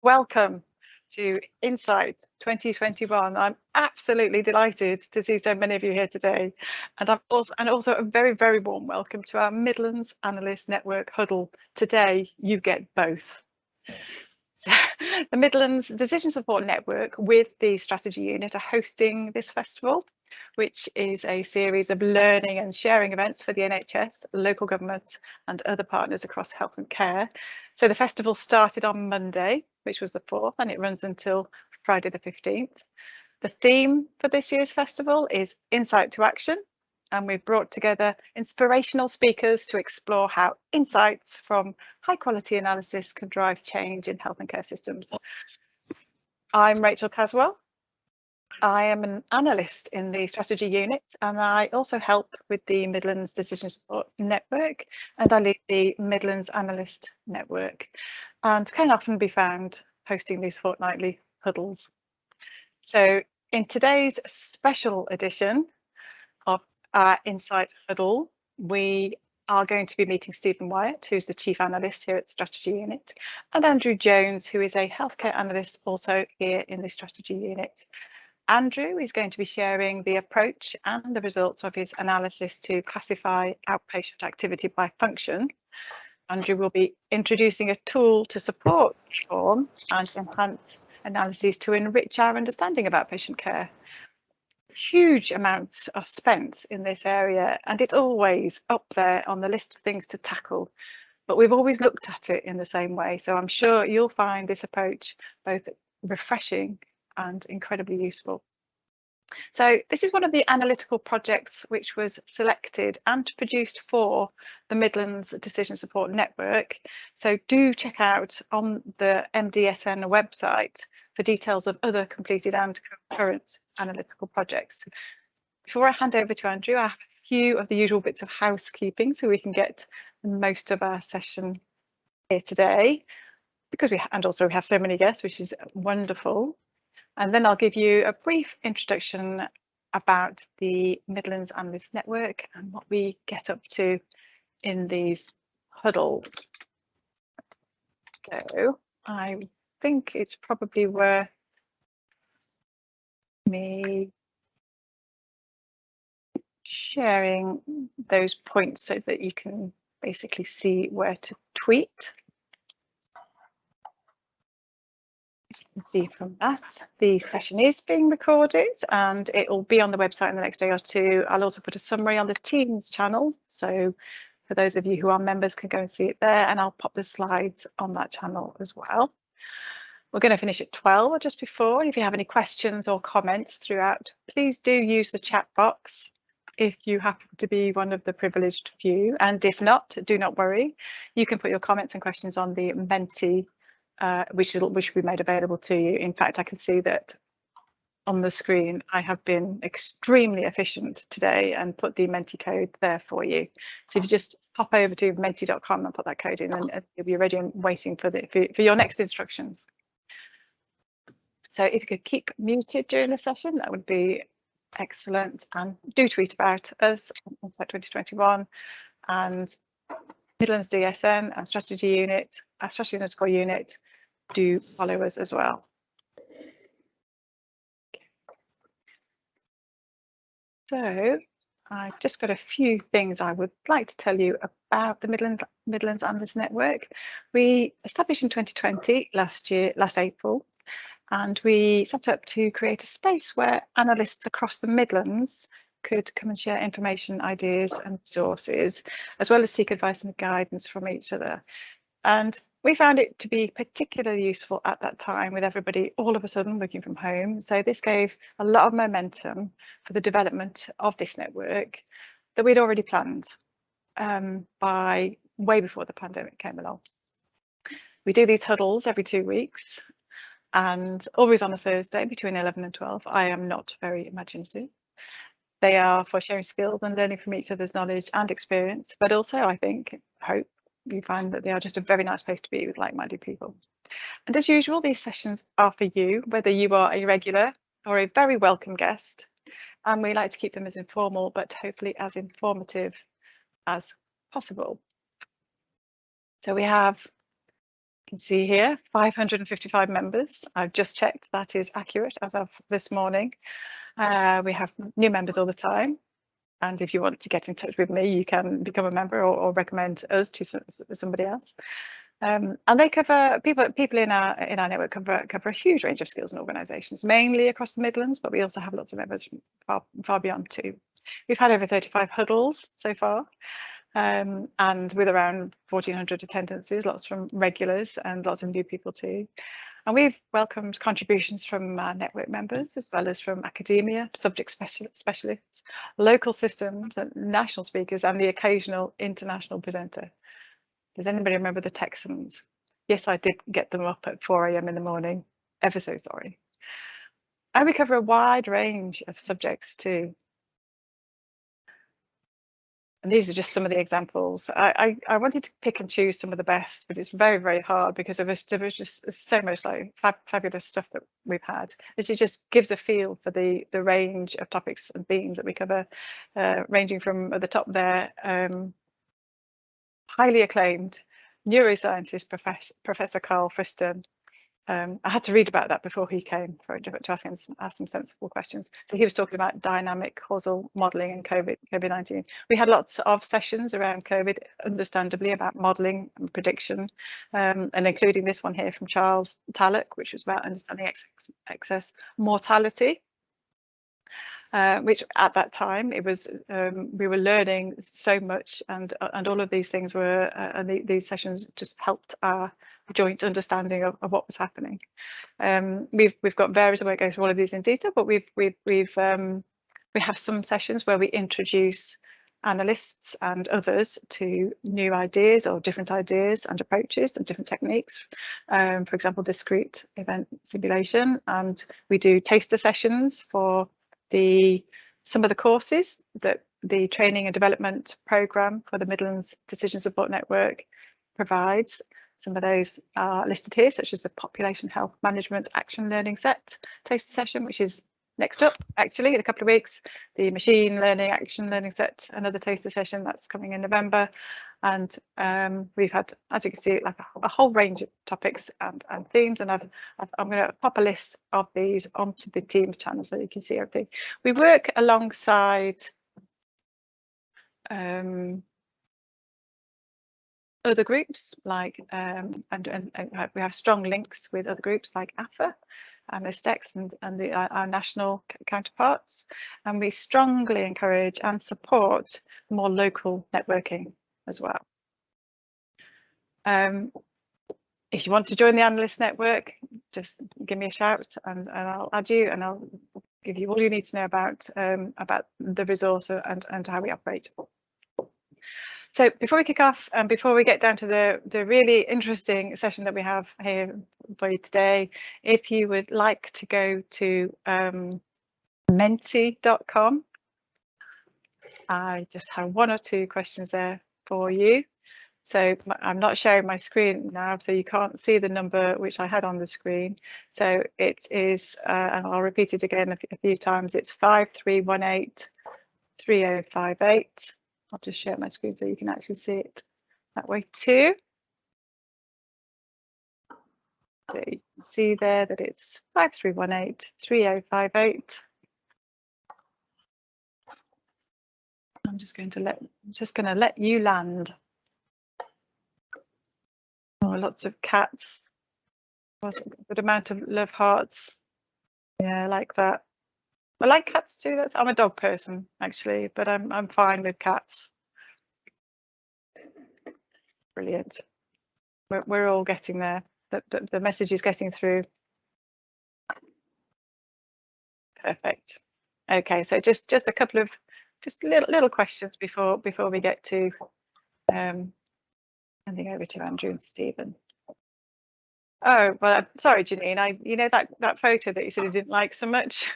Welcome to Insight 2021. I'm absolutely delighted to see so many of you here today. And also a very, very warm welcome to our Midlands Analyst Network huddle. Today, you get both. The Midlands Decision Support Network with the Strategy Unit are hosting this festival, which is a series of learning and sharing events for the NHS, local government and other partners across health and care. So the festival started on Monday, which was the 4th, and it runs until Friday the 15th. The theme for this year's festival is Insight to Action, and we've brought together inspirational speakers to explore how insights from high quality analysis can drive change in health and care systems. I'm Rachel Caswell. I am an analyst in the strategy unit, and I also help with the Midlands Decision Support Network, and I lead the Midlands Analyst Network, and can often be found hosting these fortnightly huddles. So in today's special edition of our Insight Huddle, we are going to be meeting Stephen Wyatt, who's the Chief Analyst here at the Strategy Unit, and Andrew Jones, who is a healthcare analyst also here in the Strategy Unit. Andrew is going to be sharing the approach and the results of his analysis to classify outpatient activity by function. Andrew will be introducing a tool to support form and enhance analyses to enrich our understanding of outpatient care. Huge amounts are spent in this area, and it's always up there on the list of things to tackle, but we've always looked at it in the same way. So I'm sure you'll find this approach both refreshing and incredibly useful. So this is one of the analytical projects which was selected and produced for the Midlands Decision Support Network. So do check out on the MDSN website for details of other completed and current analytical projects. Before I hand over to Andrew, I have a few of the usual bits of housekeeping so we can get most of our session here today, because we have so many guests, which is wonderful. And then I'll give you a brief introduction about the Midlands Analyst Network and what we get up to in these huddles. So I think it's probably worth me sharing those points so that you can basically see where to tweet. You can see from that the session is being recorded and it will be on the website in the next day or two. I'll also put a summary on the Teams channel, so for those of you who are members can go and see it there, and I'll pop the slides on that channel as well. We're going to finish at 12 or just before, and if you have any questions or comments throughout, please do use the chat box if you happen to be one of the privileged few, and if not, do not worry, you can put your comments and questions on the Menti which will be made available to you. In fact, I can see that on the screen I have been extremely efficient today and put the Menti code there for you. So if you just pop over to menti.com and put that code in, and you'll be ready and waiting for your next instructions. So if you could keep muted during the session, that would be excellent, and do tweet about us on Insight 2021 and Midlands DSN, our strategy unit, our strategy underscore unit. Do follow us as well. So I've just got a few things I would like to tell you about the Midlands Analyst Network. We established in 2020, last April, and we set up to create a space where analysts across the Midlands could come and share information, ideas and resources, as well as seek advice and guidance from each other. And we found it to be particularly useful at that time, with everybody all of a sudden working from home. So this gave a lot of momentum for the development of this network that we'd already planned by way before the pandemic came along. We do these huddles every 2 weeks and always on a Thursday between 11 and 12. I am not very imaginative. They are for sharing skills and learning from each other's knowledge and experience, but also I hope you find that they are just a very nice place to be with like-minded people. And as usual, these sessions are for you, whether you are a regular or a very welcome guest, and we like to keep them as informal but hopefully as informative as possible. So we have can see here 555 members. I've just checked that is accurate as of this morning. We have new members all the time, and if you want to get in touch with me, you can become a member or recommend us to somebody else. And they cover people in our network cover a huge range of skills and organisations, mainly across the Midlands, but we also have lots of members from far beyond too. We've had over 35 huddles so far. And with around 1,400 attendances, lots from regulars and lots of new people too. And we've welcomed contributions from our network members, as well as from academia, subject specialists, local systems, and national speakers, and the occasional international presenter. Does anybody remember the Texans? Yes, I did get them up at 4 a.m. in the morning. Ever so sorry. And we cover a wide range of subjects too. And these are just some of the examples. I wanted to pick and choose some of the best, but it's very, very hard because there was just so much like fabulous stuff that we've had. This just gives a feel for the range of topics and themes that we cover, ranging from at the top there, highly acclaimed neuroscientist Professor Carl Friston. I had to read about that before he came to ask some sensible questions. So he was talking about dynamic causal modelling and COVID-19. We had lots of sessions around COVID, understandably, about modelling and prediction, and including this one here from Charles Tallock, which was about understanding excess mortality. Which at that time it was we were learning so much, and all of these things were and these sessions just helped our joint understanding of what was happening. We've got various, I won't go through all of these in detail, but we have some sessions where we introduce analysts and others to new ideas or different ideas and approaches and different techniques. For example, discrete event simulation, and we do taster sessions for some of the courses that the training and development programme for the Midlands Decision Support Network provides. Some of those are listed here, such as the Population Health Management Action Learning Set taster session, which is next up actually in a couple of weeks. The Machine Learning Action Learning Set, another taster session that's coming in November. And we've had, as you can see, like a whole range of topics and themes, and I'm going to pop a list of these onto the Teams channel so you can see everything. We work alongside other groups like and we have strong links with other groups like AFA and the STEX and our national counterparts, and we strongly encourage and support more local networking as well. If you want to join the Analyst Network, just give me a shout and I'll add you, and I'll give you all you need to know about the resource and how we operate. So before we kick off and before we get down to the really interesting session that we have here for you today, if you would like to go to menti.com, I just have one or two questions there for you. So I'm not sharing my screen now, so you can't see the number which I had on the screen. So it is, and I'll repeat it again a few times, it's 5318 3058. I'll just share my screen so you can actually see it that way too. So you can see there that it's 5318 3058. I'm just going to let you land. Oh, lots of cats. A good amount of love hearts. Yeah, I like that. I like cats too. I'm a dog person actually, but I'm fine with cats. Brilliant. We're all getting there. The message is getting through. Perfect. Okay, so just a couple of little questions before we get to handing over to Andrew and Stephen. Oh, well, sorry, Janine. You know that photo that you said you didn't like so much.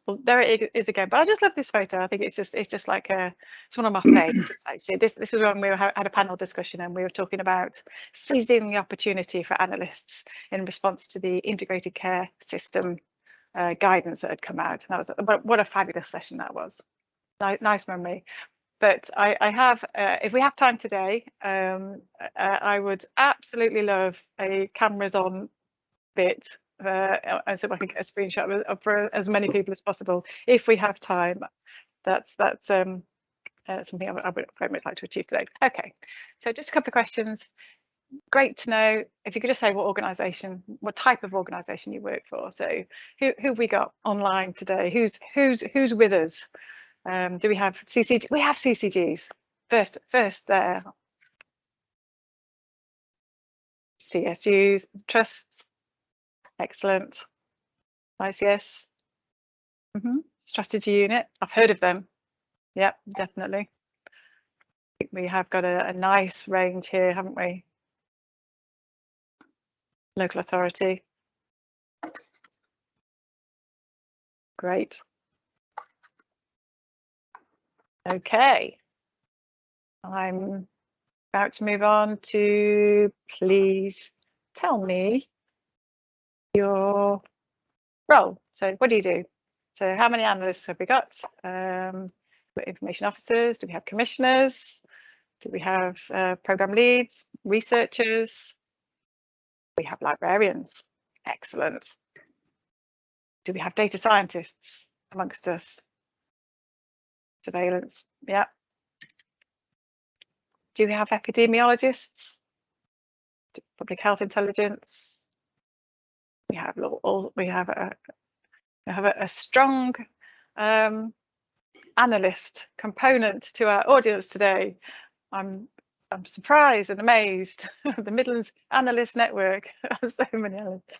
Well, there it is again. But I just love this photo. I think it's just like it's one of my favourites actually. This was when we had a panel discussion and we were talking about seizing the opportunity for analysts in response to the integrated care system guidance that had come out. And that was what a fabulous session that was. Nice memory. but I have, if we have time today, I would absolutely love a cameras on bit, and so I can get a screenshot for as many people as possible if we have time. That's something I would very much like to achieve today. Okay, so just a couple of questions. Great to know if you could just say what type of organisation you work for. So who have we got online today? Who's with us? Do we have CCG? We have CCGs. First there. CSUs, trusts. Excellent. ICS. Strategy unit. I've heard of them. Yep, definitely. We have got a nice range here, haven't we? Local authority. Great. Okay. I'm about to move on to, please tell me your role. So what do you do? So how many analysts have we got? Information officers? Do we have commissioners? Do we have program leads, researchers? We have librarians. Excellent. Do we have data scientists amongst us? Surveillance. Yeah. Do we have epidemiologists? Public health intelligence? We have a strong analyst component to our audience today. I'm surprised and amazed. The Midlands Analyst Network has so many analysts.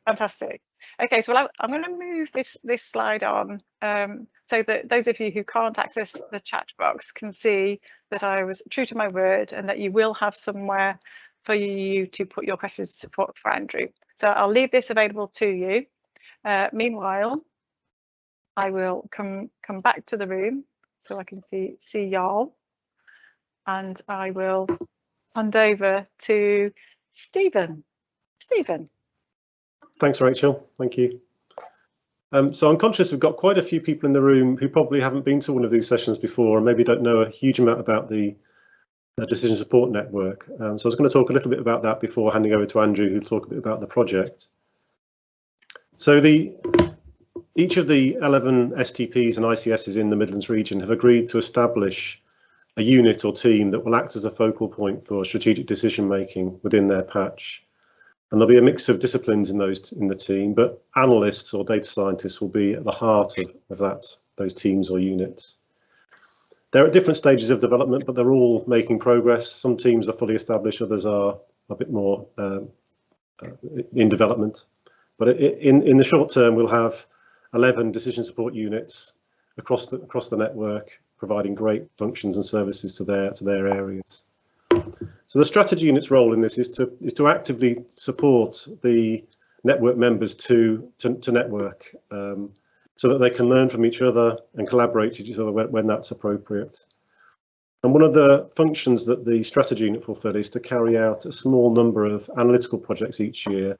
Fantastic. Okay, so I'm going to move this slide on so that those of you who can't access the chat box can see that I was true to my word and that you will have somewhere for you to put your questions for Andrew. So I'll leave this available to you. Meanwhile, I will come back to the room so I can see y'all, and I will hand over to Stephen. Stephen. Thanks, Rachel. Thank you. So I'm conscious we've got quite a few people in the room who probably haven't been to one of these sessions before and maybe don't know a huge amount about the Decision Support Network. So I was going to talk a little bit about that before handing over to Andrew, who'll talk a bit about the project. So each of the 11 STPs and ICSs in the Midlands region have agreed to establish a unit or team that will act as a focal point for strategic decision making within their patch. And there'll be a mix of disciplines in the team, but analysts or data scientists will be at the heart of those teams or units. They're at different stages of development, but they're all making progress. Some teams are fully established, others are a bit more in development. But in the short term, we'll have 11 decision support units across the network, providing great functions and services to their areas. So the strategy unit's role in this is to actively support the network members to network, so that they can learn from each other and collaborate with each other when that's appropriate. And one of the functions that the strategy unit fulfills is to carry out a small number of analytical projects each year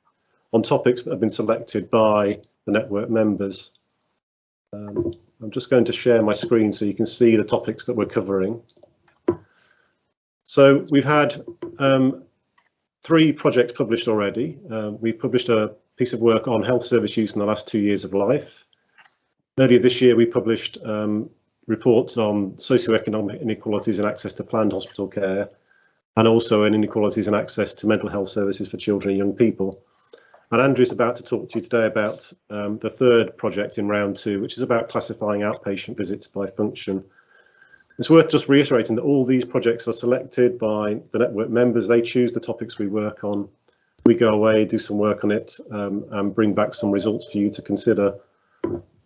on topics that have been selected by the network members. I'm just going to share my screen so you can see the topics that we're covering. So we've had 3 projects published already. We've published a piece of work on health service use in the last 2 years of life. Earlier this year, we published reports on socioeconomic inequalities in access to planned hospital care, and also in inequalities in access to mental health services for children and young people. And Andrew's about to talk to you today about the 3rd project in round 2, which is about classifying outpatient visits by function. It's worth just reiterating that all these projects are selected by the network members. They choose the topics we work on. We go away, do some work on it, and bring back some results for you to consider.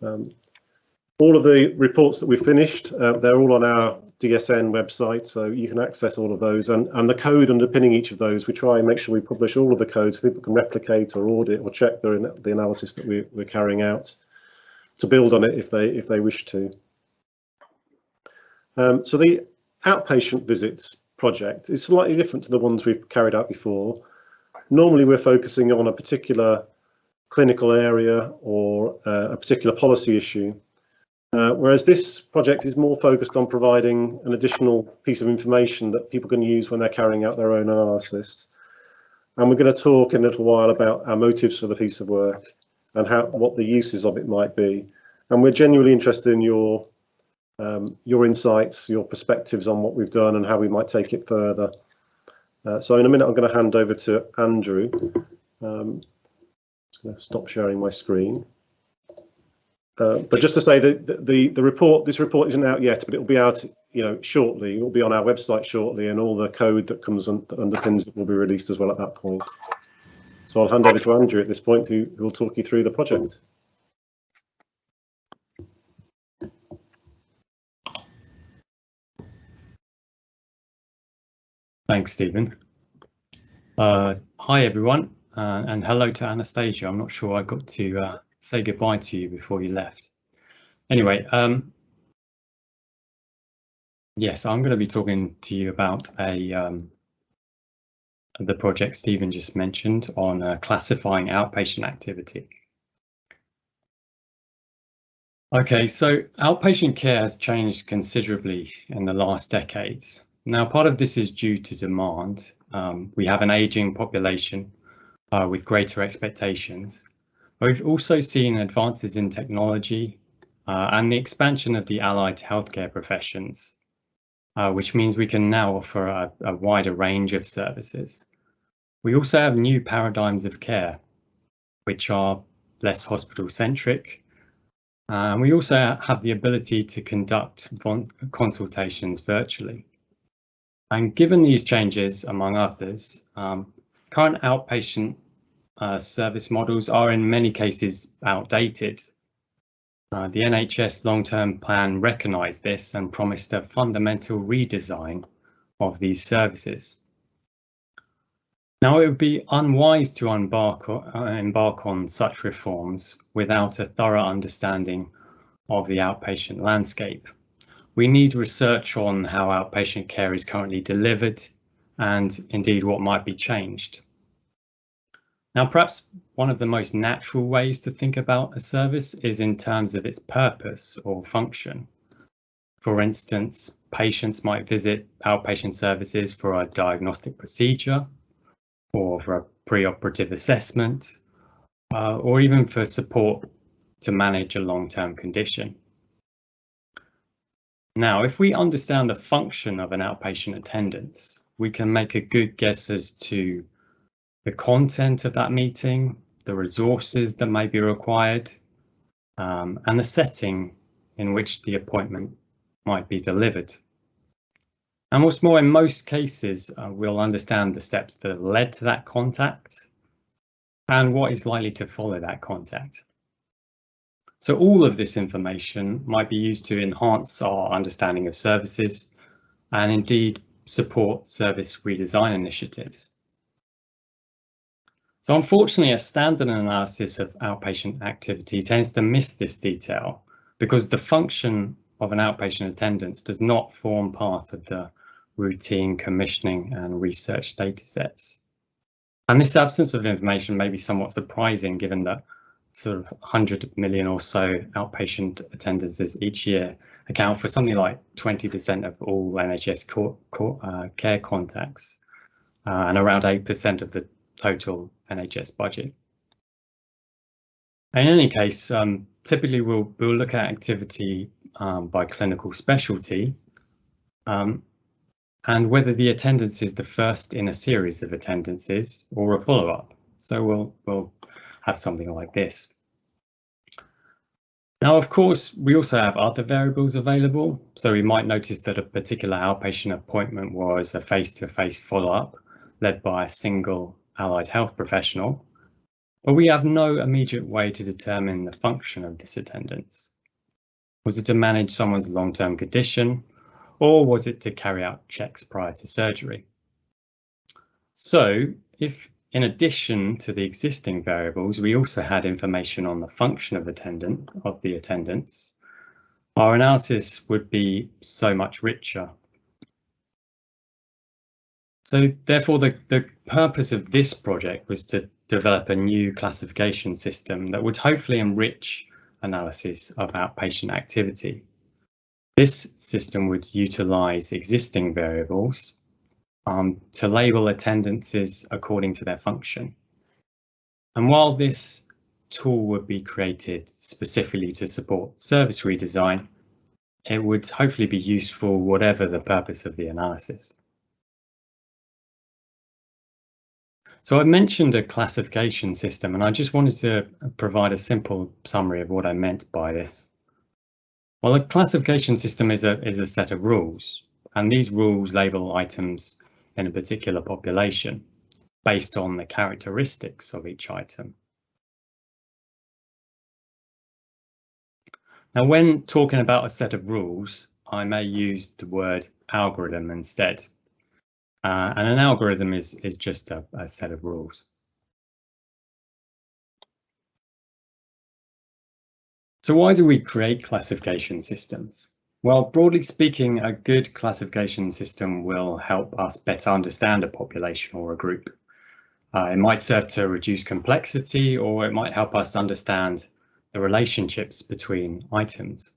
All of the reports that we've finished, they're all on our DSN website, so you can access all of those. And the code underpinning each of those, we try and make sure we publish all of the codes so people can replicate or audit or check the analysis that we're carrying out to build on it if they wish to. So the outpatient visits project is slightly different to the ones we've carried out before. Normally we're focusing on a particular clinical area or a particular policy issue. Whereas this project is more focused on providing an additional piece of information that people can use when they're carrying out their own analysis. And we're going to talk in a little while about our motives for the piece of work and what the uses of it might be. And we're genuinely interested in your insights, your perspectives on what we've done and how we might take it further. So in a minute, I'm going to hand over to Andrew. I'm just going to stop sharing my screen. But just to say that this report isn't out yet, but it will be out, shortly. It will be on our website shortly, and all the code that comes that underpins it will be released as well at that point. So I'll hand over to Andrew at this point, who will talk you through the project. Thanks, Stephen. Hi, everyone, and hello to Anastasia. I'm not sure I got to say goodbye to you before you left. Anyway, yes, I'm going to be talking to you about the project Stephen just mentioned on classifying outpatient activity. Okay, so outpatient care has changed considerably in the last decades. Now, part of this is due to demand. We have an aging population with greater expectations. We've also seen advances in technology and the expansion of the allied healthcare professions, which means we can now offer a wider range of services. We also have new paradigms of care, which are less hospital-centric. And we also have the ability to conduct consultations virtually. And given these changes, among others, current outpatient service models are in many cases outdated. The NHS long-term plan recognised this and promised a fundamental redesign of these services. Now, it would be unwise to embark on such reforms without a thorough understanding of the outpatient landscape. We need research on how outpatient care is currently delivered and indeed what might be changed. Now, perhaps one of the most natural ways to think about a service is in terms of its purpose or function. For instance, patients might visit outpatient services for a diagnostic procedure or for a pre-operative assessment or even for support to manage a long-term condition. Now, if we understand the function of an outpatient attendance, we can make a good guess as to the content of that meeting, the resources that may be required, and the setting in which the appointment might be delivered. And what's more, in most cases, we'll understand the steps that led to that contact and what is likely to follow that contact. So all of this information might be used to enhance our understanding of services and indeed support service redesign initiatives. So unfortunately, a standard analysis of outpatient activity tends to miss this detail because the function of an outpatient attendance does not form part of the routine commissioning and research data sets. And this absence of information may be somewhat surprising given that sort of 100 million or so outpatient attendances each year account for something like 20% of all NHS care contacts and around 8% of the total NHS budget. In any case, typically we'll look at activity by clinical specialty and whether the attendance is the first in a series of attendances or a follow-up. So we'll have something like this. Now, of course, we also have other variables available. So we might notice that a particular outpatient appointment was a face-to-face follow-up led by a single allied health professional, but we have no immediate way to determine the function of this attendance. Was it to manage someone's long-term condition, or was it to carry out checks prior to surgery? So if in addition to the existing variables, we also had information on the function of the attendance, our analysis would be so much richer. So therefore, the purpose of this project was to develop a new classification system that would hopefully enrich analysis of outpatient activity. This system would utilize existing variables to label attendances according to their function. And while this tool would be created specifically to support service redesign, it would hopefully be useful whatever the purpose of the analysis. So I mentioned a classification system, and I just wanted to provide a simple summary of what I meant by this. Well, a classification system is a set of rules, and these rules label items in a particular population based on the characteristics of each item. Now, when talking about a set of rules, I may use the word algorithm instead. And an algorithm is just a set of rules. So why do we create classification systems? Well, broadly speaking, a good classification system will help us better understand a population or a group. It might serve to reduce complexity, or it might help us understand the relationships between items.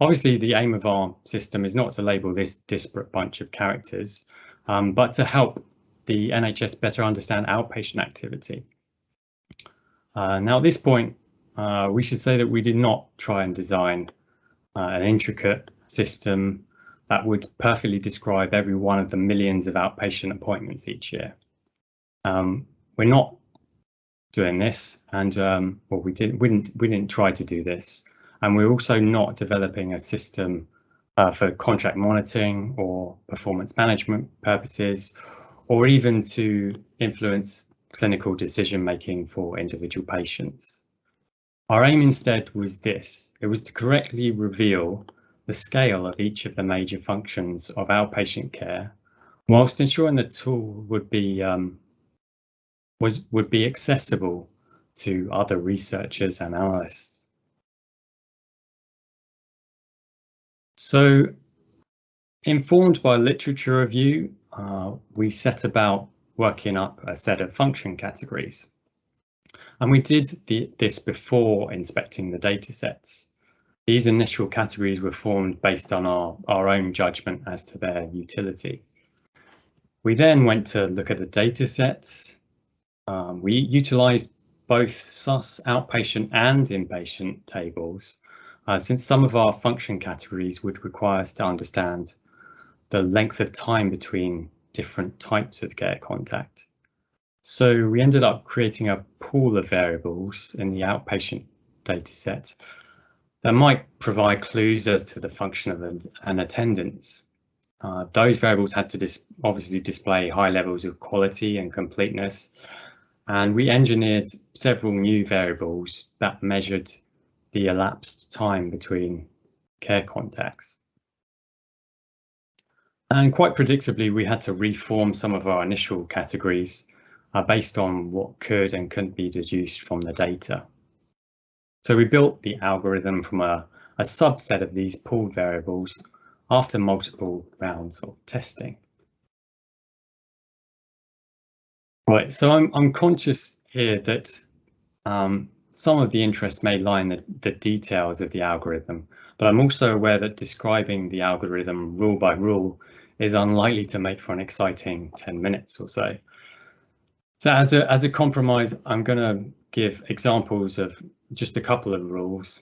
Obviously, the aim of our system is not to label this disparate bunch of characters, but to help the NHS better understand outpatient activity. Now, at this point, we should say that we did not try and design an intricate system that would perfectly describe every one of the millions of outpatient appointments each year. We're not doing this, and well, we didn't try to do this, and we're also not developing a system for contract monitoring or performance management purposes, or even to influence clinical decision making for individual patients. Our aim instead was this: it was to correctly reveal the scale of each of the major functions of outpatient care, whilst ensuring the tool would be accessible to other researchers and analysts. So, informed by literature review, we set about working up a set of function categories. And we did this before inspecting the data sets. These initial categories were formed based on our own judgment as to their utility. We then went to look at the data sets. We utilized both SUS outpatient and inpatient tables, since some of our function categories would require us to understand the length of time between different types of care contact. So we ended up creating a pool of variables in the outpatient data set that might provide clues as to the function of an attendance. Those variables had to obviously display high levels of quality and completeness, and we engineered several new variables that measured the elapsed time between care contacts. And quite predictably, we had to reform some of our initial categories based on what could and couldn't be deduced from the data. So we built the algorithm from a subset of these pooled variables after multiple rounds of testing. Right, so I'm conscious here that some of the interest may lie in the details of the algorithm, but I'm also aware that describing the algorithm rule by rule is unlikely to make for an exciting 10 minutes or so. So as a compromise, I'm going to give examples of just a couple of rules,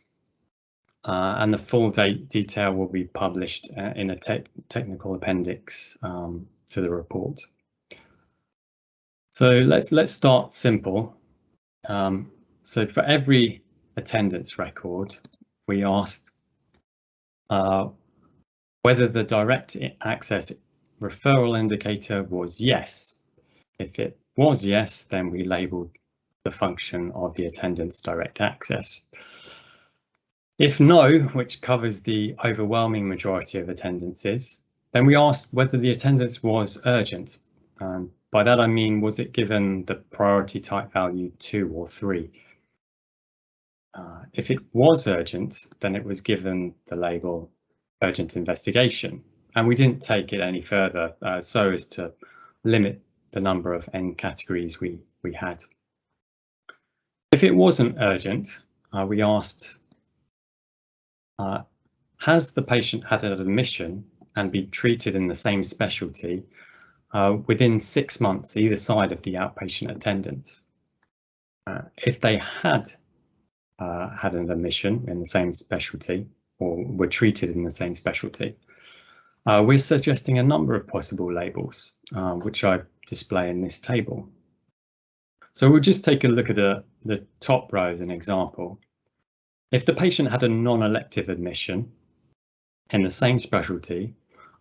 and the full detail will be published in a technical appendix to the report. So let's start simple. So for every attendance record, we asked whether the direct access referral indicator was yes. If it was yes, then we labeled the function of the attendance direct access. If no, which covers the overwhelming majority of attendances, then we asked whether the attendance was urgent. And by that I mean, was it given the priority type value 2 or 3? If it was urgent, then it was given the label urgent investigation. And we didn't take it any further so as to limit the number of N categories we had. If it wasn't urgent, we asked, has the patient had an admission and been treated in the same specialty within 6 months either side of the outpatient attendance? If they had had an admission in the same specialty or were treated in the same specialty, we're suggesting a number of possible labels, which I display in this table. So we'll just take a look at the top row as an example. If the patient had a non-elective admission in the same specialty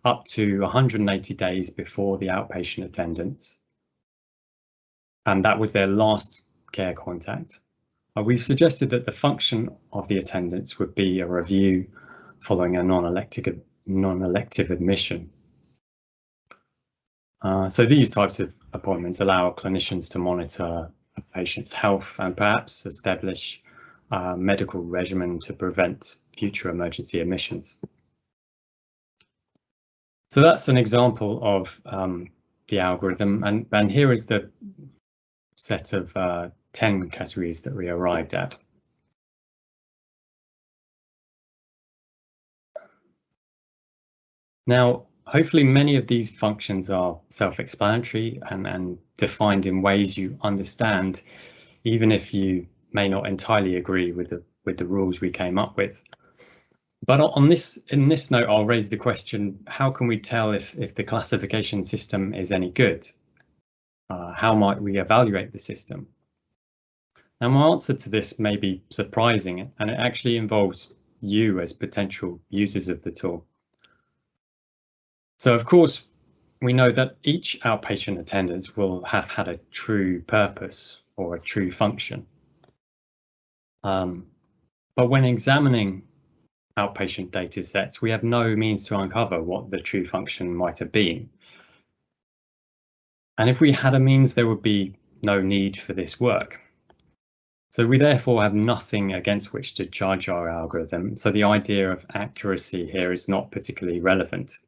up to 180 days before the outpatient attendance, and that was their last care contact, we've suggested that the function of the attendance would be a review following a non-elective admission. So these types of appointments allow clinicians to monitor a patient's health and perhaps establish a medical regimen to prevent future emergency admissions. So that's an example of the algorithm, and here is the set of 10 categories that we arrived at. Now, hopefully many of these functions are self-explanatory and defined in ways you understand, even if you may not entirely agree with the rules we came up with. But in this note, I'll raise the question, how can we tell if the classification system is any good? How might we evaluate the system? Now, my answer to this may be surprising, and it actually involves you as potential users of the tool. So, of course, we know that each outpatient attendance will have had a true purpose or a true function. But when examining outpatient data sets, we have no means to uncover what the true function might have been. And if we had a means, there would be no need for this work. So we therefore have nothing against which to judge our algorithm. So the idea of accuracy here is not particularly relevant.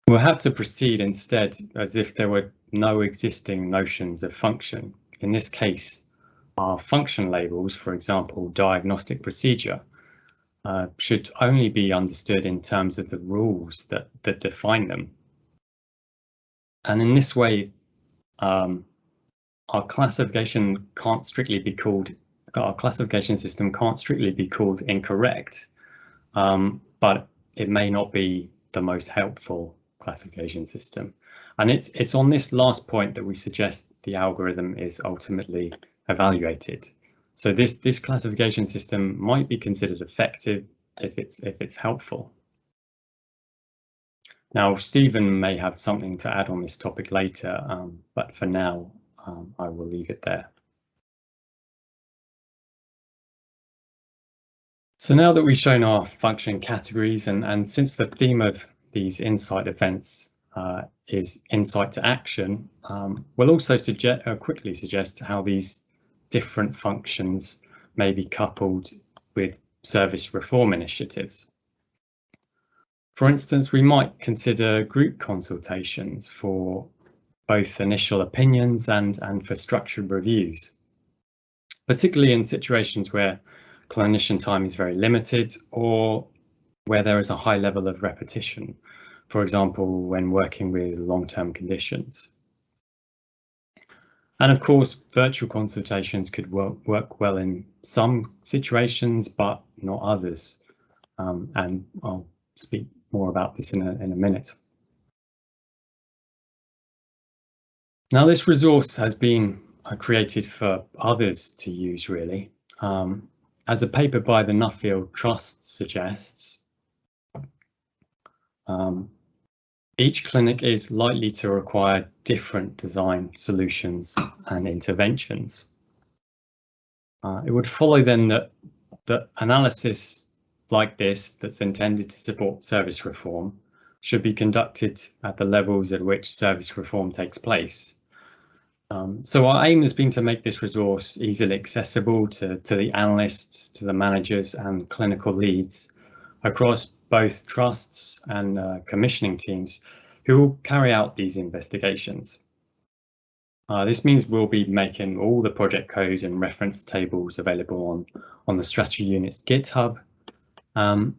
We'll have to proceed instead as if there were no existing notions of function. In this case, our function labels, for example, diagnostic procedure, should only be understood in terms of the rules that define them. And in this way, our classification system can't strictly be called incorrect, but it may not be the most helpful classification system. And it's on this last point that we suggest the algorithm is ultimately evaluated. So this classification system might be considered effective if it's helpful. Now, Stephen may have something to add on this topic later, but for now, I will leave it there. So now that we've shown our function categories, and since the theme of these insight events is insight to action, we'll also quickly suggest how these different functions may be coupled with service reform initiatives. For instance, we might consider group consultations for both initial opinions and for structured reviews, particularly in situations where clinician time is very limited or where there is a high level of repetition, for example, when working with long-term conditions. And of course, virtual consultations could work well in some situations, but not others. And I'll speak more about this in a minute. Now, this resource has been created for others to use, really. As a paper by the Nuffield Trust suggests, each clinic is likely to require different design solutions and interventions. It would follow then that analysis like this that's intended to support service reform should be conducted at the levels at which service reform takes place. So our aim has been to make this resource easily accessible to the analysts, to the managers and clinical leads across both trusts and commissioning teams who will carry out these investigations. This means we'll be making all the project codes and reference tables available on the strategy unit's GitHub. And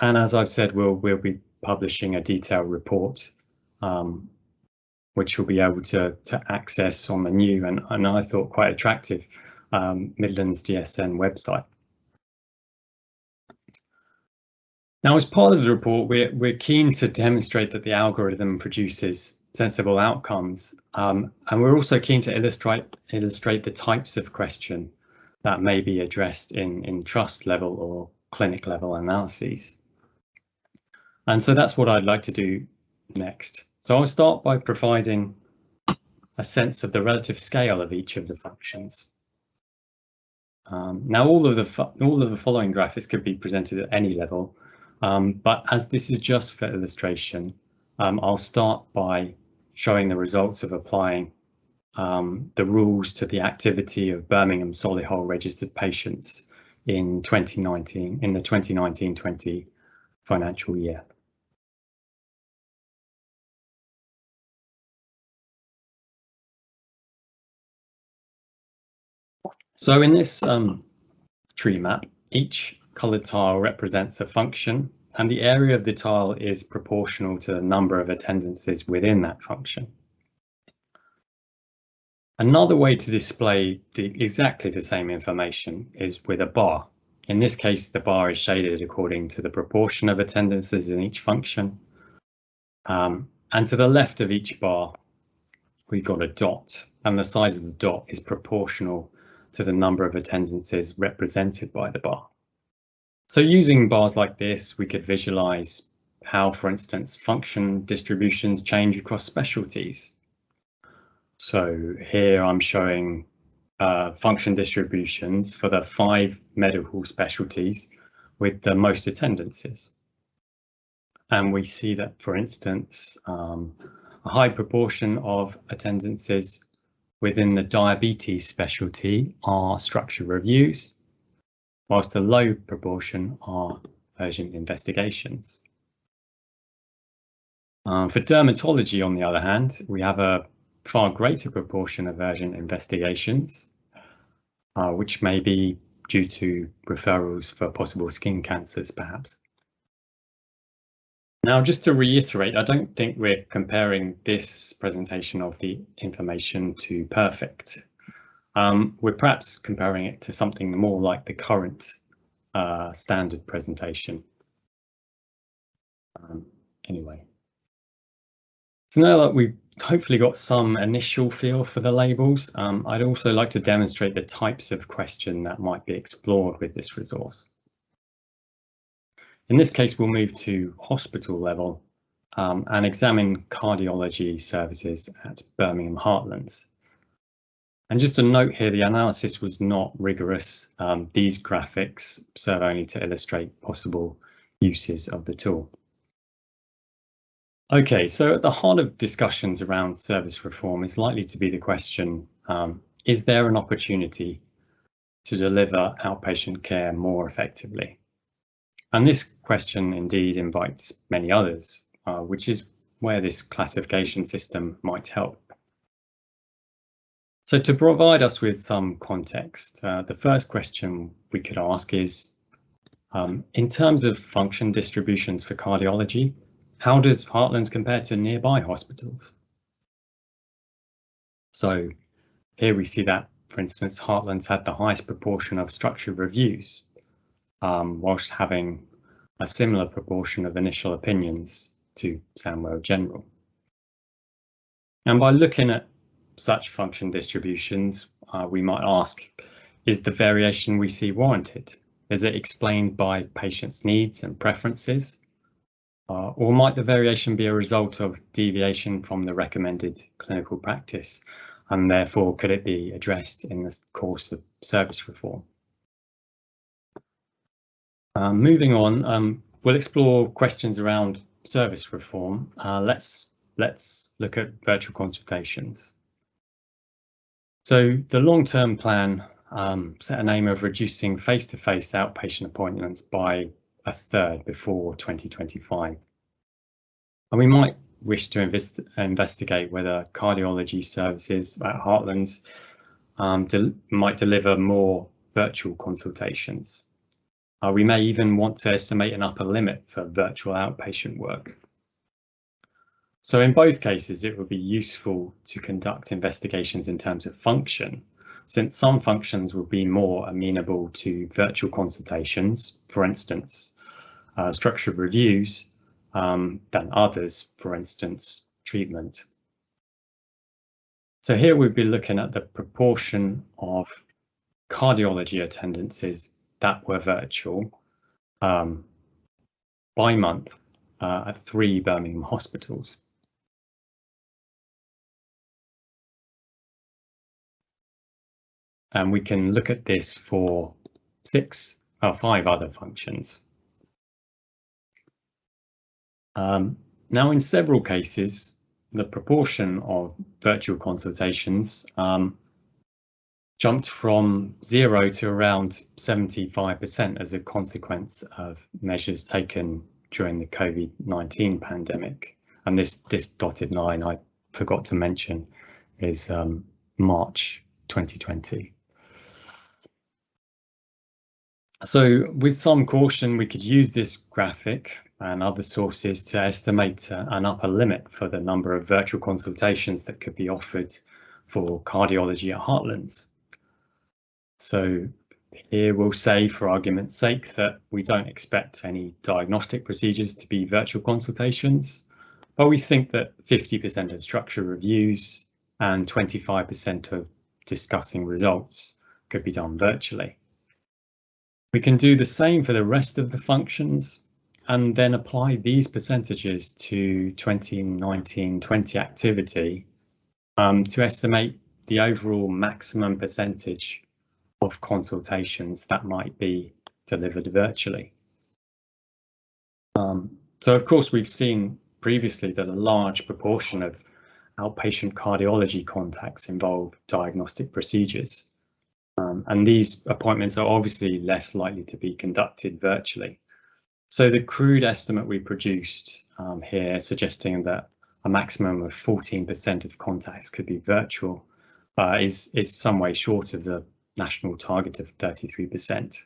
as I've said, we'll be publishing a detailed report, which you'll be able to access on the new and I thought quite attractive Midlands DSN website. Now, as part of the report, we're keen to demonstrate that the algorithm produces sensible outcomes, and we're also keen to illustrate the types of question that may be addressed in trust level or clinic level analyses. And so that's what I'd like to do next. So I'll start by providing a sense of the relative scale of each of the functions. Now, all of the following graphics could be presented at any level, but as this is just for illustration, I'll start by showing the results of applying the rules to the activity of Birmingham Solihull registered patients in 2019, in the 2019-20 financial year. So in this tree map, each coloured tile represents a function, and the area of the tile is proportional to the number of attendances within that function. Another way to display exactly the same information is with a bar. In this case, the bar is shaded according to the proportion of attendances in each function. And to the left of each bar, we've got a dot, and the size of the dot is proportional to the number of attendances represented by the bar. So using bars like this, we could visualize how, for instance, function distributions change across specialties. So here I'm showing function distributions for the 5 medical specialties with the most attendances. And we see that, for instance, a high proportion of attendances within the diabetes specialty are structure reviews, whilst a low proportion are urgent investigations. For dermatology, on the other hand, we have a far greater proportion of urgent investigations, which may be due to referrals for possible skin cancers, perhaps. Now, just to reiterate, I don't think we're comparing this presentation of the information to perfect. We're perhaps comparing it to something more like the current standard presentation. Anyway. So now that we've hopefully got some initial feel for the labels, I'd also like to demonstrate the types of question that might be explored with this resource. In this case, we'll move to hospital level and examine cardiology services at Birmingham Heartlands. And just a note here, the analysis was not rigorous. These graphics serve only to illustrate possible uses of the tool. Okay, so at the heart of discussions around service reform is likely to be the question, is there an opportunity to deliver outpatient care more effectively? And this question indeed invites many others, which is where this classification system might help. So to provide us with some context, the first question we could ask is, in terms of function distributions for cardiology, how does Heartlands compare to nearby hospitals? So here we see that, for instance, Heartlands had the highest proportion of structured reviews, whilst having a similar proportion of initial opinions to Sandwell General. And by looking at such function distributions, we might ask, is the variation we see warranted? Is it explained by patients' needs and preferences? Or might the variation be a result of deviation from the recommended clinical practice, and therefore could it be addressed in the course of service reform? Moving on, we'll explore questions around service reform. Let's look at virtual consultations. So the long-term plan set an aim of reducing face-to-face outpatient appointments by 1/3 before 2025. And we might wish to investigate whether cardiology services at Heartlands might deliver more virtual consultations. We may even want to estimate an upper limit for virtual outpatient work. So in both cases, it would be useful to conduct investigations in terms of function, since some functions will be more amenable to virtual consultations, for instance, structured reviews, than others, for instance, treatment. So here we'd be looking at the proportion of cardiology attendances that were virtual by month at 3 Birmingham hospitals. And we can look at this for 5 other functions. Now, in several cases, the proportion of virtual consultations jumped from 0 to around 75% as a consequence of measures taken during the COVID-19 pandemic. And this dotted line I forgot to mention is March 2020. So with some caution, we could use this graphic and other sources to estimate an upper limit for the number of virtual consultations that could be offered for cardiology at Heartlands. So here we'll say, for argument's sake, that we don't expect any diagnostic procedures to be virtual consultations, but we think that 50% of structured reviews and 25% of discussing results could be done virtually. We can do the same for the rest of the functions and then apply these percentages to 2019-20 activity to estimate the overall maximum percentage of consultations that might be delivered virtually. So of course, we've seen previously that a large proportion of outpatient cardiology contacts involve diagnostic procedures. And these appointments are obviously less likely to be conducted virtually. So the crude estimate we produced here, suggesting that a maximum of 14% of contacts could be virtual, is some way short of the national target of 33%.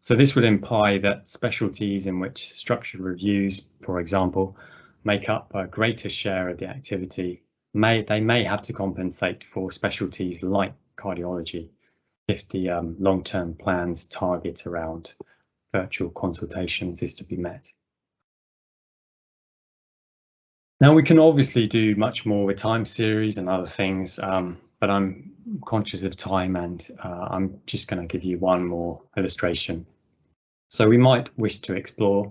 So this would imply that specialties in which structured reviews, for example, make up a greater share of the activity, they may have to compensate for specialties like cardiology if the long-term plan's target around virtual consultations is to be met. Now, we can obviously do much more with time series and other things, but I'm conscious of time and I'm just going to give you one more illustration. So we might wish to explore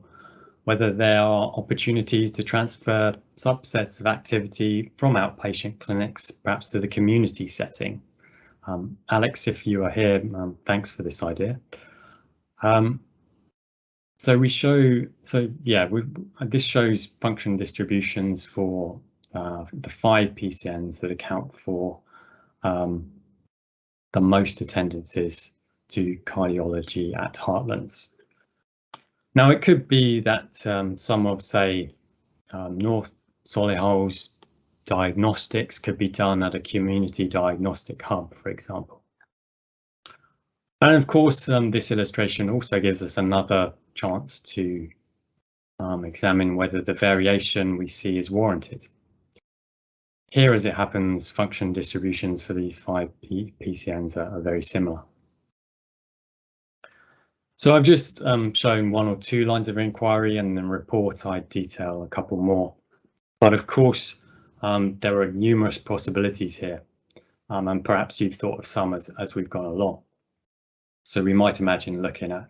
whether there are opportunities to transfer subsets of activity from outpatient clinics, perhaps to the community setting. Alex, if you are here, thanks for this idea. This shows function distributions for the 5 PCNs that account for the most attendances to cardiology at Heartlands. Now, it could be that some of, say, North Solihull's diagnostics could be done at a community diagnostic hub, for example. And of course, this illustration also gives us another chance to examine whether the variation we see is warranted. Here, as it happens, function distributions for these 5 PCNs are very similar. So I've just shown 1 or 2 lines of inquiry, and in the report I detail a couple more. But of course, there are numerous possibilities here, and perhaps you've thought of some as we've gone along. So we might imagine looking at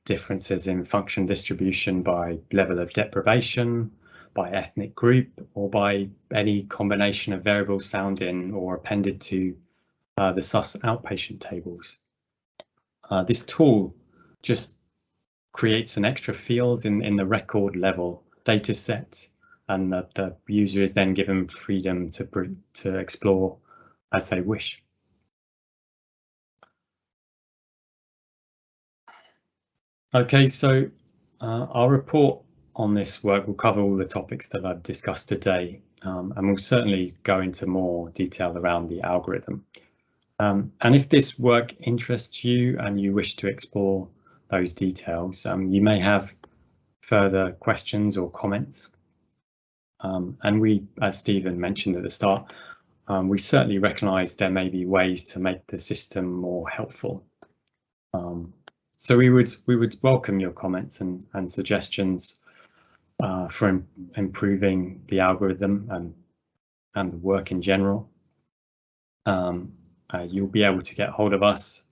differences in function distribution by level of deprivation, by ethnic group, or by any combination of variables found in or appended to the SUS outpatient tables. This tool just creates an extra field in the record level data set, and the user is then given freedom to explore as they wish. Okay, so our report on this work will cover all the topics that I've discussed today, and we'll certainly go into more detail around the algorithm. And if this work interests you and you wish to explore those details, you may have further questions or comments. And we, as Stephen mentioned at the start, we certainly recognise there may be ways to make the system more helpful. So we would welcome your comments and suggestions for improving the algorithm and the work in general. You'll be able to get hold of us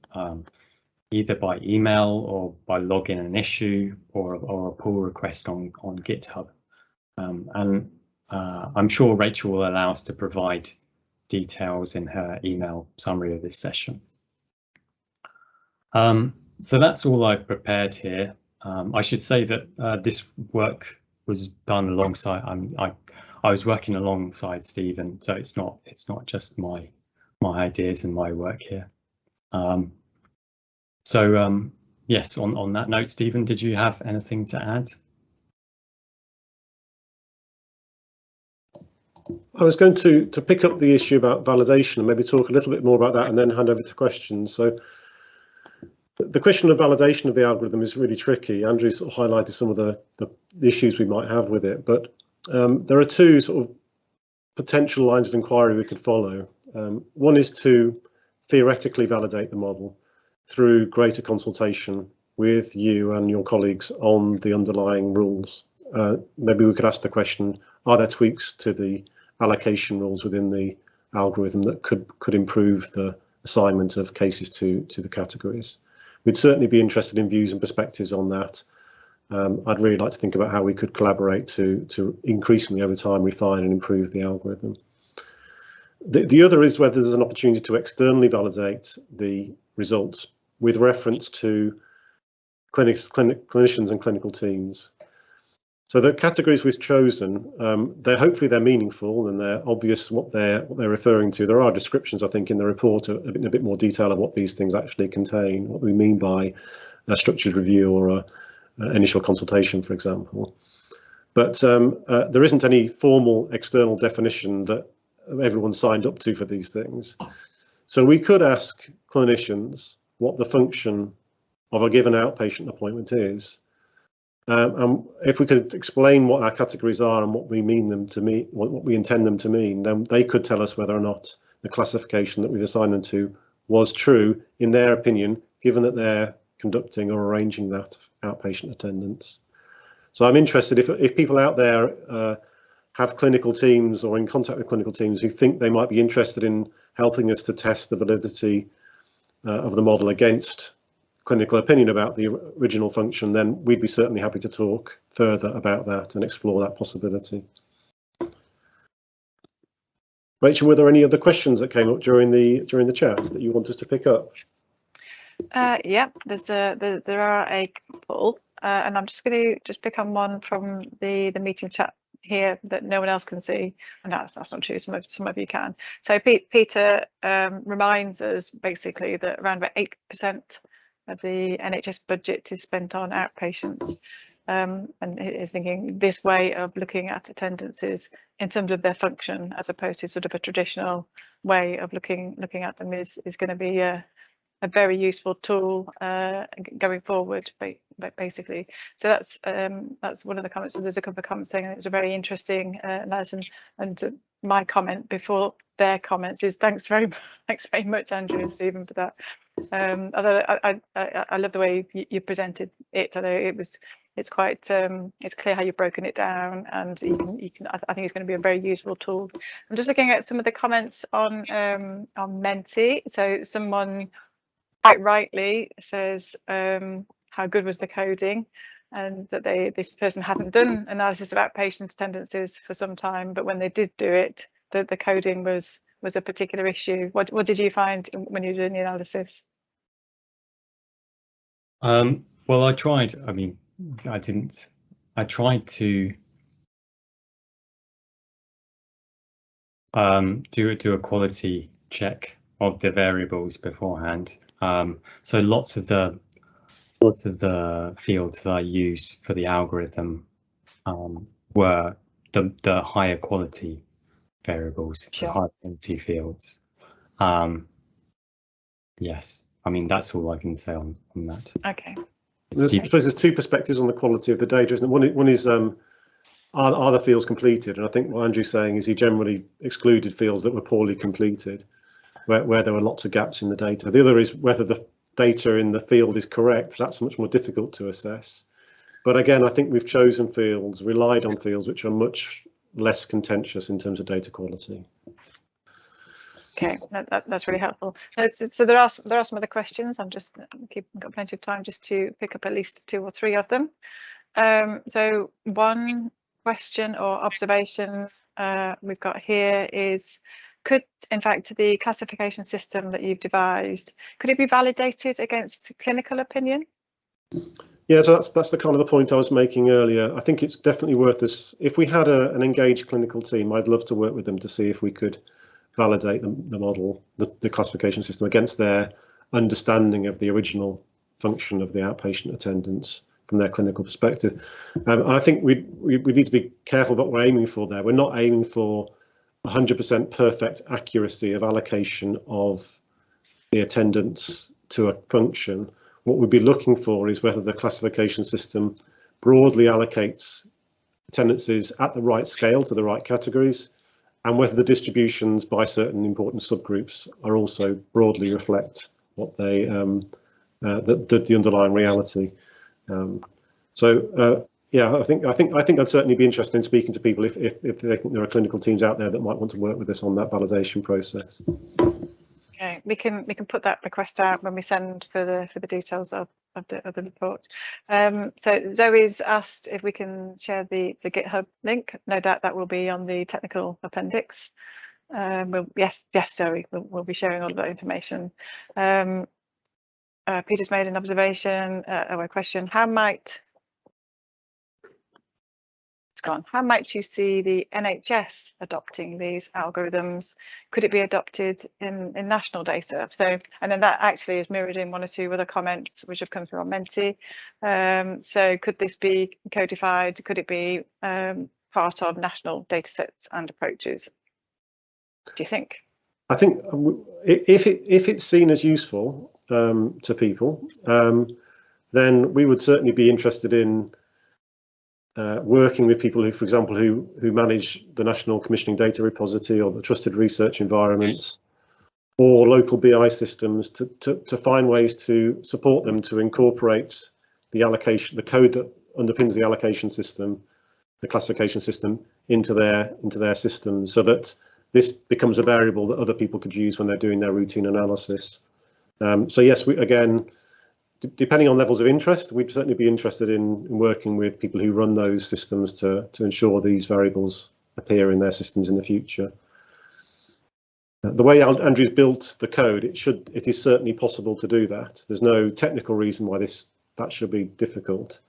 either by email or by logging an issue or a pull request on GitHub. And I'm sure Rachel will allow us to provide details in her email summary of this session. So that's all I've prepared here. I should say that this work was done alongside. I was working alongside Stephen, so it's not just my ideas and my work here. Yes, on that note, Stephen, did you have anything to add? I was going to pick up the issue about validation and maybe talk a little bit more about that and then hand over to questions. So the question of validation of the algorithm is really tricky. Andrew sort of highlighted some of the issues we might have with it, but there are two sort of potential lines of inquiry we could follow. One is to theoretically validate the model through greater consultation with you and your colleagues on the underlying rules. Maybe we could ask the question, are there tweaks to the allocation rules within the algorithm that could improve the assignment of cases to the categories? We'd certainly be interested in views and perspectives on that. I'd really like to think about how we could collaborate to increasingly over time refine and improve the algorithm. The other is whether there's an opportunity to externally validate the results with reference to clinicians and clinical teams. So the categories we've chosen, hopefully they're meaningful and they're obvious what they're referring to. There are descriptions, I think, in the report in a bit more detail of what these things actually contain, what we mean by a structured review or a initial consultation, for example. But there isn't any formal external definition that everyone's signed up to for these things. So we could ask clinicians what the function of a given outpatient appointment is. And if we could explain what our categories are and what we mean them to mean, what we intend them to mean, then they could tell us whether or not the classification that we've assigned them to was true in their opinion, given that they're conducting or arranging that outpatient attendance. So I'm interested if people out there have clinical teams or in contact with clinical teams who think they might be interested in helping us to test the validity of the model against clinical opinion about the original function, then we'd be certainly happy to talk further about that and explore that possibility. Rachel, were there any other questions that came up during the chat that you want us to pick up? Yeah, there are a couple, and I'm just going to pick on one from the meeting chat here that no one else can see, and that's not true. Some of you can. So Peter reminds us basically that around about 8% of the NHS budget is spent on outpatients, and is thinking this way of looking at attendances in terms of their function as opposed to sort of a traditional way of looking at them is going to be a very useful tool going forward, basically. So that's one of the comments. So there's a couple of comments saying it was a very interesting analysis, and my comment before their comments is thanks very much, Andrew and Stephen, for that. Although I love the way you presented it. Although it's quite it's clear how you've broken it down, and you can I think it's going to be a very useful tool. I'm just looking at some of the comments on Menti. So someone quite rightly says how good was the coding, and that this person hadn't done analysis of outpatient attendances for some time, but when they did do it, the coding was a particular issue. What did you find when you were doing the analysis? Well, I tried. I mean, I didn't. I tried to do a quality check of the variables beforehand. So lots of the fields that I use for the algorithm were the higher quality variables, Sure. the higher quality fields. Yes, I mean, that's all I can say on that. Okay. I suppose there's two perspectives on the quality of the data, isn't it? One is are the fields completed? And I think what Andrew's saying is he generally excluded fields that were poorly completed, where there were lots of gaps in the data. The other is whether the data in the field is correct. That's much more difficult to assess. But again, I think we've chosen fields, relied on fields which are much less contentious in terms of data quality. Okay, that's really helpful. So there are some other questions. I'm just got plenty of time just to pick up at least 2 or 3 of them. So one question or observation we've got here is, could in fact the classification system that you've devised, could it be validated against clinical opinion? Yeah, so that's the kind of the point I was making earlier. I think it's definitely worth this. If we had an engaged clinical team, I'd love to work with them to see if we could validate the model, the classification system against their understanding of the original function of the outpatient attendance from their clinical perspective. And I think we need to be careful what we're aiming for there. We're not aiming for 100% perfect accuracy of allocation of the attendance to a function. What we'd be looking for is whether the classification system broadly allocates attendances at the right scale to the right categories, and whether the distributions by certain important subgroups are also broadly reflect what they the underlying reality. Yeah, I think I'd certainly be interested in speaking to people if they think there are clinical teams out there that might want to work with us on that validation process. Okay, we can put that request out when we send for the details of the report. So Zoe's asked if we can share the GitHub link. No doubt that will be on the technical appendix. Yes, Zoe, we'll be sharing all of that information. Peter's made an observation or a question. How might you see the NHS adopting these algorithms? Could it be adopted in national data? So, and then that actually is mirrored in 1 or 2 other comments which have come through on Menti. So could this be codified? Could it be part of national data sets and approaches? Do you think? I think if it's seen as useful to people, then we would certainly be interested in working with people who, for example, who manage the National Commissioning Data Repository or the trusted research environments or local BI systems to find ways to support them to incorporate the allocation, the code that underpins the allocation system, the classification system into their systems, so that this becomes a variable that other people could use when they're doing their routine analysis. So yes, again, depending on levels of interest, we'd certainly be interested in working with people who run those systems to ensure these variables appear in their systems in the future. The way Andrew's built the code, it is certainly possible to do that. There's no technical reason why that should be difficult.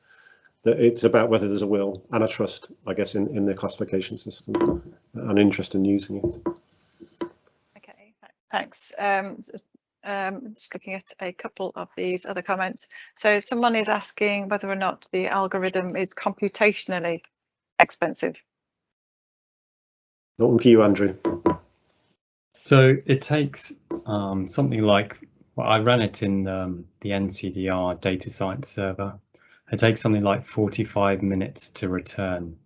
It's about whether there's a will and a trust, I guess, in the classification system and interest in using it. Okay, thanks. Just looking at a couple of these other comments. So someone is asking whether or not the algorithm is computationally expensive. Not one for you, Andrew. So it takes something like, well, I ran it in the NCDR data science server. It takes something like 45 minutes to return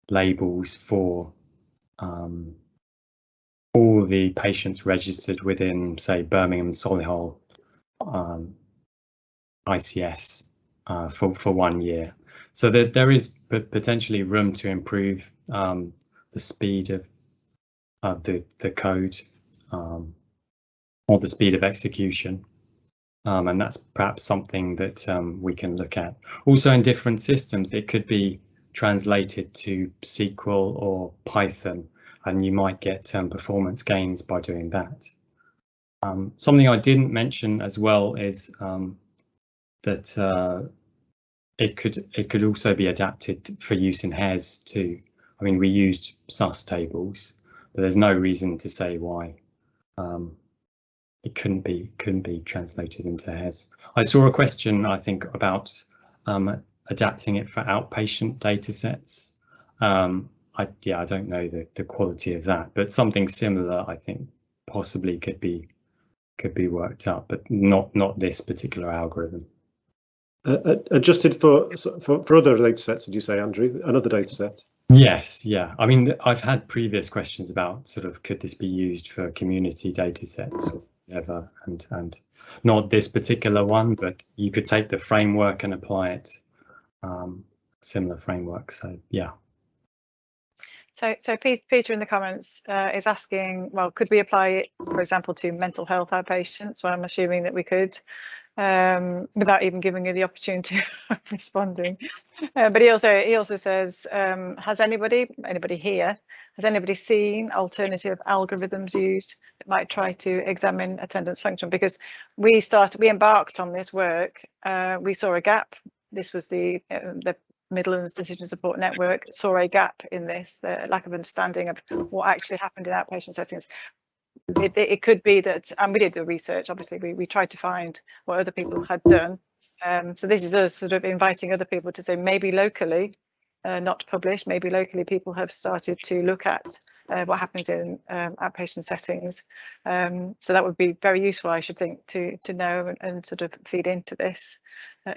labels for all the patients registered within, say, Birmingham Solihull ICS for 1 year. So there is potentially room to improve the speed of the code or the speed of execution. And that's perhaps something that we can look at. Also, in different systems, it could be translated to SQL or Python, and you might get performance gains by doing that. Something I didn't mention as well is that it could also be adapted for use in HES too. I mean, we used sus tables, but there's no reason to say why it couldn't be translated into HES. I saw a question, I think, about adapting it for outpatient data sets. I don't know the quality of that, but something similar I think possibly could be worked up, but not this particular algorithm. Adjusted for other data sets, did you say, Andrew? Another data set? Yes, yeah. I mean, I've had previous questions about sort of could this be used for community data sets or whatever, and not this particular one, but you could take the framework and apply it, similar framework. So yeah. So Peter in the comments is asking, well, could we apply it, for example, to mental health outpatients? Well, I'm assuming that we could, without even giving you the opportunity of responding. But he also says, has anybody here, has anybody seen alternative algorithms used that might try to examine attendance function? Because we embarked on this work, we saw a gap. This was the Midlands Decision Support Network saw a gap in this, the lack of understanding of what actually happened in outpatient settings. It could be that, and we did the research, obviously, we tried to find what other people had done. So this is us sort of inviting other people to say maybe locally, not published, maybe locally people have started to look at what happens in outpatient settings. So that would be very useful, I should think, to know and sort of feed into this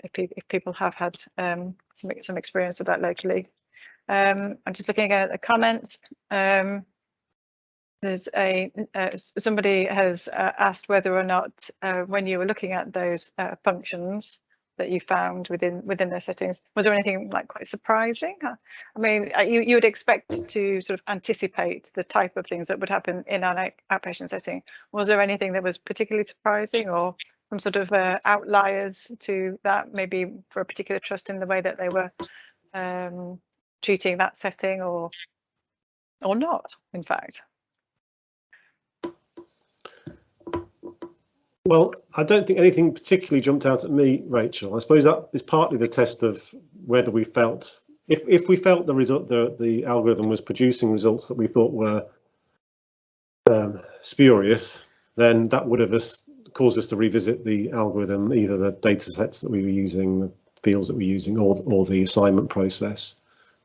if people have had some experience of that locally. I'm just looking again at the comments. There's somebody has asked whether or not when you were looking at those functions that you found within their settings, was there anything like quite surprising? I mean, you would expect to sort of anticipate the type of things that would happen in an outpatient setting. Was there anything that was particularly surprising, or some sort of outliers to that, maybe for a particular trust in the way that they were treating that setting, or not, in fact? Well, I don't think anything particularly jumped out at me, Rachel. I suppose that is partly the test of whether we felt, if we felt the algorithm was producing results that we thought were spurious, then that would have caused us to revisit the algorithm, either the data sets that we were using, the fields that we were using, or the assignment process.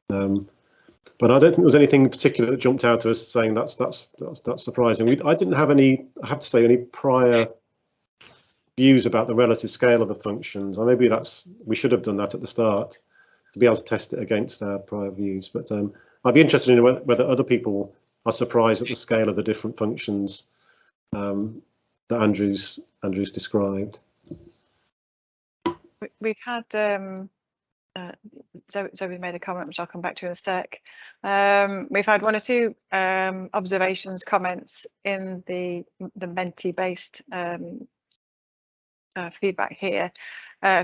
But I don't think there was anything particular that jumped out to us saying that's surprising. I didn't have any, I have to say, any prior views about the relative scale of the functions. Or maybe we should have done that at the start to be able to test it against our prior views. But I'd be interested in whether other people are surprised at the scale of the different functions that Andrew's described. We've had Zoe made a comment which I'll come back to in a sec. We've had one or two observations, comments in the Menti-based feedback here.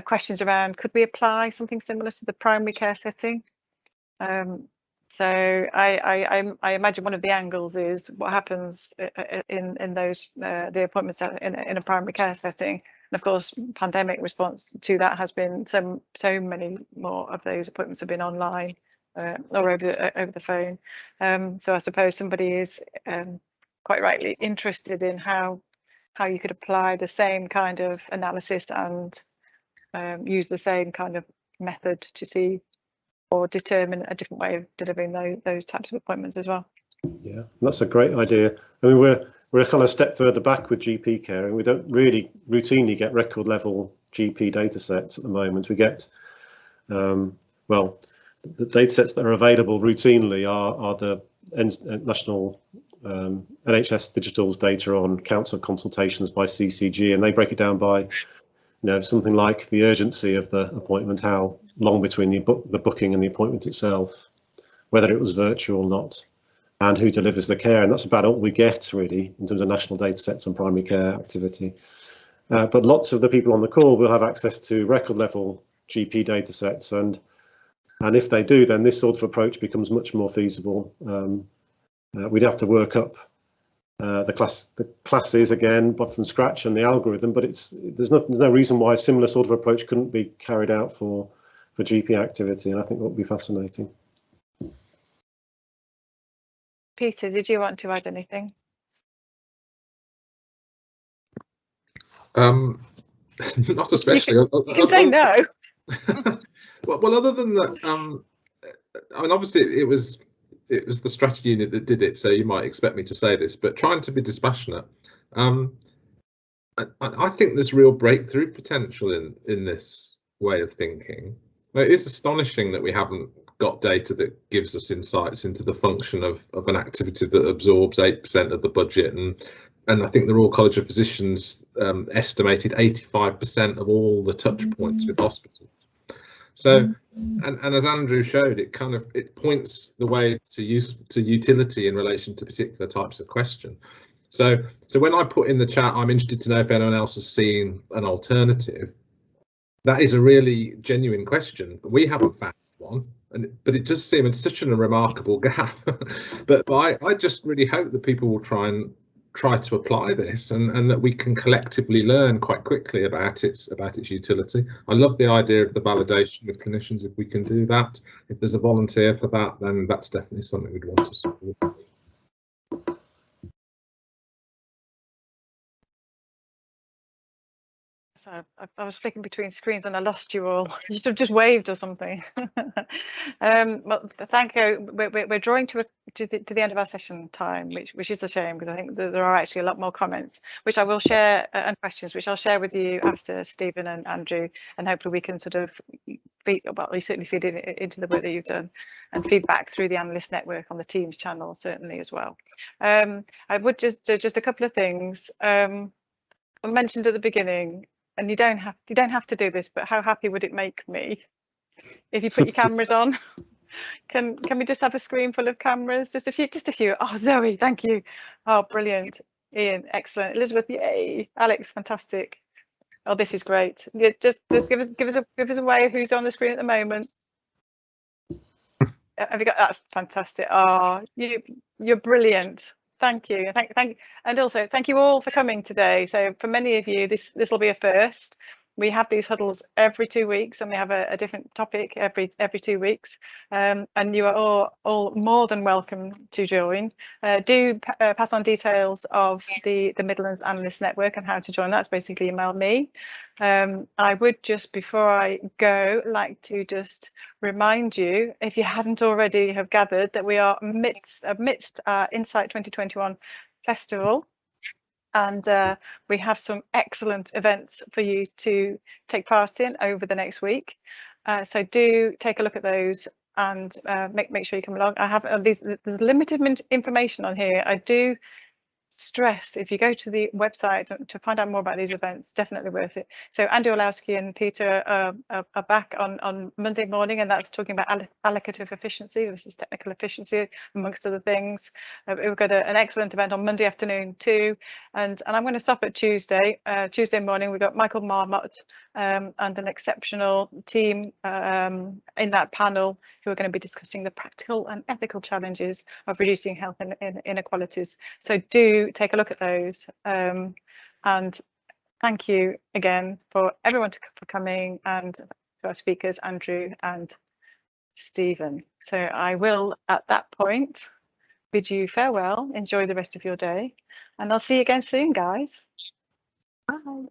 Questions around, could we apply something similar to the primary care setting? So I imagine one of the angles is what happens in those the appointments in a primary care setting. And of course, pandemic response to that has been so many more of those appointments have been online or over the phone. So I suppose somebody is quite rightly interested in how you could apply the same kind of analysis and use the same kind of method to see or determine a different way of delivering those types of appointments as well. Yeah, that's a great idea. I mean, we're kind of a step further back with GP care, and we don't really routinely get record level GP data sets at the moment. We get, well, the data sets that are available routinely are the national NHS Digital's data on council consultations by CCG, and they break it down by, something like the urgency of the appointment, how long between the booking and the appointment itself, whether it was virtual or not, and who delivers the care. And that's about all we get really in terms of national data sets on primary care activity. But lots of the people on the call will have access to record level GP data sets, and if they do, then this sort of approach becomes much more feasible. We'd have to work up the classes again, but from scratch, and the algorithm. But there's no reason why a similar sort of approach couldn't be carried out for GP activity, and I think that would be fascinating. Peter, did you want to add anything? Not especially. You can say no. Well, other than that, I mean, obviously it was the strategy unit that did it, so you might expect me to say this, but trying to be dispassionate. I think there's real breakthrough potential in this way of thinking. It is astonishing that we haven't got data that gives us insights into the function of an activity that absorbs 8% of the budget, and I think the Royal College of Physicians estimated 85% of all the touch points with hospitals. So, and as Andrew showed, it points the way to utility in relation to particular types of question. So when I put in the chat, I'm interested to know if anyone else has seen an alternative. That is a really genuine question. We haven't found one, but it does seem it's such a remarkable gap. but I just really hope that people will try to apply this, and that we can collectively learn quite quickly about its utility. I love the idea of the validation with clinicians. If we can do that, if there's a volunteer for that, then that's definitely something we'd want to support. So I was flicking between screens and I lost you all. You should have just waved or something. Well, thank you. We're drawing to the end of our session time, which is a shame, because I think there are actually a lot more comments, which I will share, and questions, which I'll share with you after Stephen and Andrew, and hopefully we can sort of certainly feed it into the work that you've done, and feedback through the analyst network on the Teams channel certainly as well. I would just a couple of things. I mentioned at the beginning, and you don't have to do this, but how happy would it make me if you put your cameras on? Can we just have a screen full of cameras? Just a few. Oh, Zoe, thank you. Oh, brilliant. Ian, excellent. Elizabeth, yay. Alex, fantastic. Oh, this is great. Yeah, just give us a way of who's on the screen at the moment. Have you got that? Fantastic. Oh, you're brilliant. Thank you. And also thank you all for coming today. So for many of you, this will be a first. We have these huddles every 2 weeks, and we have a different topic every 2 weeks. And you are all more than welcome to join. Do pass on details of the Midlands Analyst Network and how to join. That's basically email me. I would just, before I go, like to just remind you, if you hadn't already have gathered, that we are amidst our Insight 2021 festival, and we have some excellent events for you to take part in over the next week. So do take a look at those, and make sure you come along. I have there's limited information on here. I do stress, if you go to the website to find out more about these events, definitely worth it. So Andy Orlowski and Peter are back on Monday morning, and that's talking about allocative efficiency versus technical efficiency, amongst other things. We've got an excellent event on Monday afternoon too, and I'm going to stop at Tuesday morning. We've got Michael Marmot and an exceptional team in that panel who are going to be discussing the practical and ethical challenges of reducing health inequalities. So do take a look at those, and thank you again for everyone for coming, and to our speakers Andrew and Stephen. So I will at that point bid you farewell. Enjoy the rest of your day, and I'll see you again soon, guys. Bye.